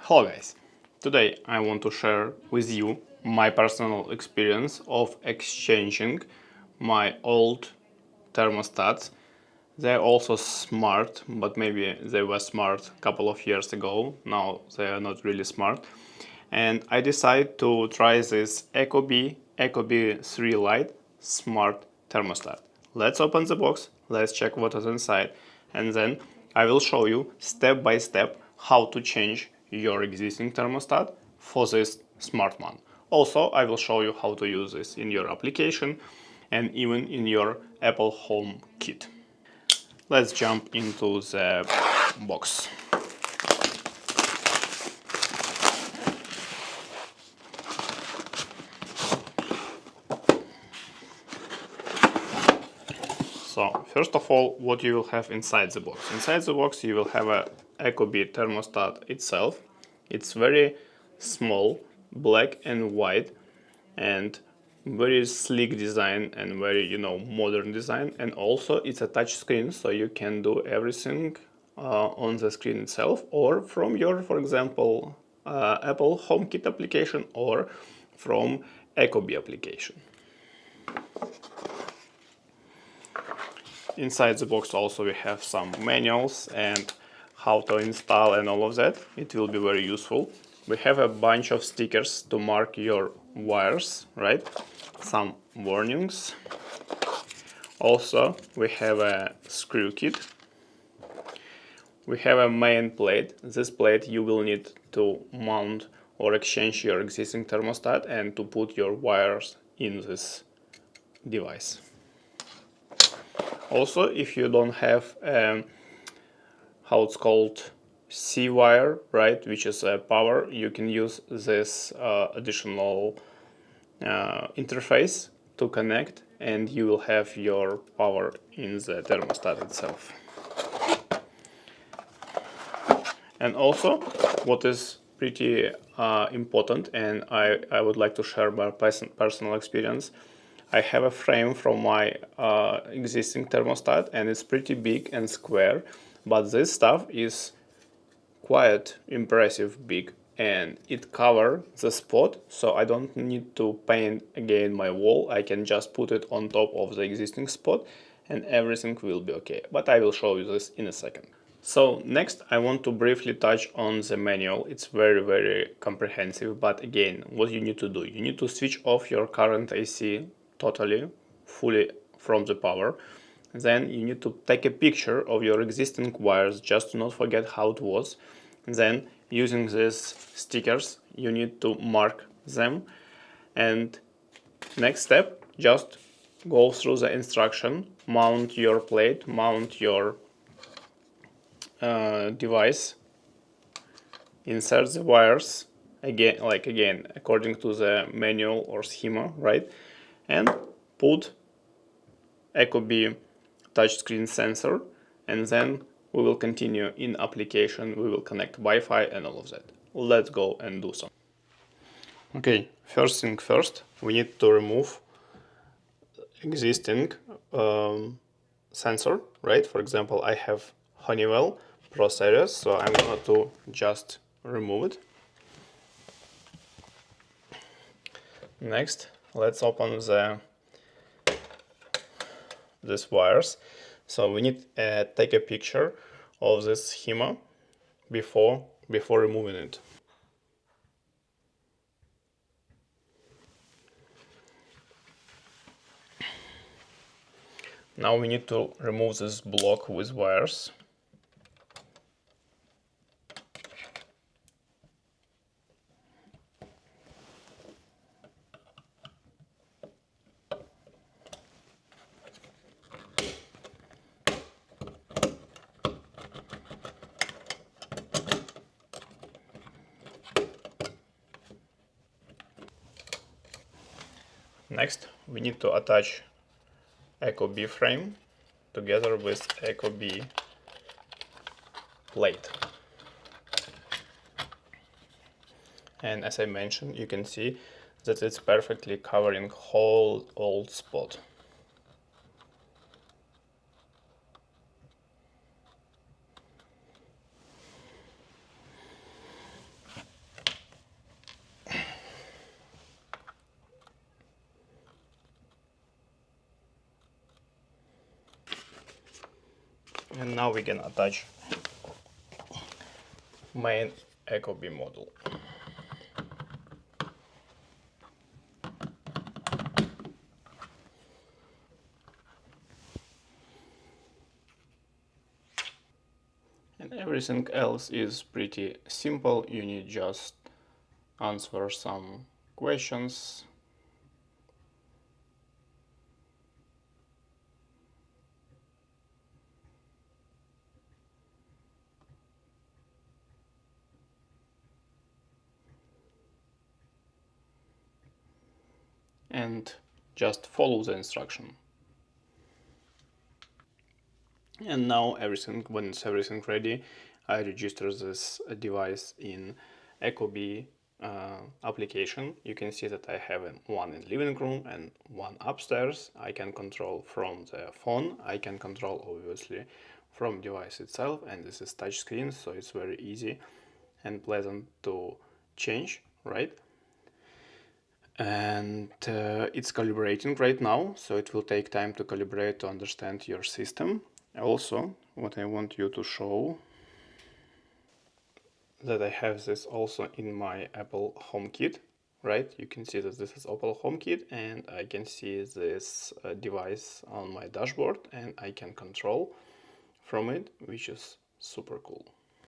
Hello guys, today I want to share with you my personal experience of exchanging my old thermostats. They're also smart, but maybe they were smart a couple of years ago. Now they are not really smart. And I decided to try this ecobee3 Lite Smart Thermostat. Let's open the box, let's check what is inside, and then I will show you step by step how to change your existing thermostat for this smart one. Also, I will show you how to use this in your application and even in your Apple Home kit. Let's jump into the box. So, first of all, what you will have inside the box. Inside the box you will have a ecobee thermostat itself. It's very small, black and white, and very sleek design and very, modern design. And also it's a touch screen, so you can do everything on the screen itself or from your, for example, Apple HomeKit application or from ecobee application. Inside the box also we have some manuals and how to install and all of that. It will be very useful. We have a bunch of stickers to mark your wires, right? Some warnings. Also, we have a screw kit. We have a main plate. This plate you will need to mount or exchange your existing thermostat and to put your wires in this device. Also, if you don't have how it's called C wire, right, which is a power, you can use this additional interface to connect, and you will have your power in the thermostat itself. And also, what is pretty important, and I would like to share my personal experience. I have a frame from my existing thermostat, and it's pretty big and square, but this stuff is quite impressive big, and it covers the spot, so I don't need to paint again my wall. I can just put it on top of the existing spot and everything will be okay, but I will show you this in a second. So next I want to briefly touch on the manual. It's very comprehensive, but again, what you need to do, you need to switch off your current AC totally, fully from the power. Then you need to take a picture of your existing wires just to not forget how it was. Then using these stickers you need to mark them, and next step, just go through the instruction, mount your plate, mount your device, insert the wires again according to the manual or schema, right, and put ecobee touchscreen sensor, and then we will continue in application. We will connect Wi-Fi and all of that. Let's go and do so. Okay, first thing first, we need to remove existing sensor, right? For example, I have Honeywell Pro Series, so I'm going to just remove it. Next, let's open these wires. So we need to take a picture of this schema before removing it. Now we need to remove this block with wires. Next, we need to attach ecobee frame together with ecobee plate. And as I mentioned, you can see that it's perfectly covering whole old spot. And now we can attach main ecobee module. And everything else is pretty simple. You need just answer some questions. And just follow the instruction. And now when it's everything ready, I register this device in ecobee application. You can see that I have one in living room and one upstairs. I can control from the phone. I can control obviously from device itself, and this is touch screen, so it's very easy and pleasant to change, right? And it's calibrating right now, so it will take time to calibrate to understand your system. Also, what I want you to show that I have this also in my Apple HomeKit, right? You can see that this is Apple HomeKit, and I can see this device on my dashboard, and I can control from it, which is super cool.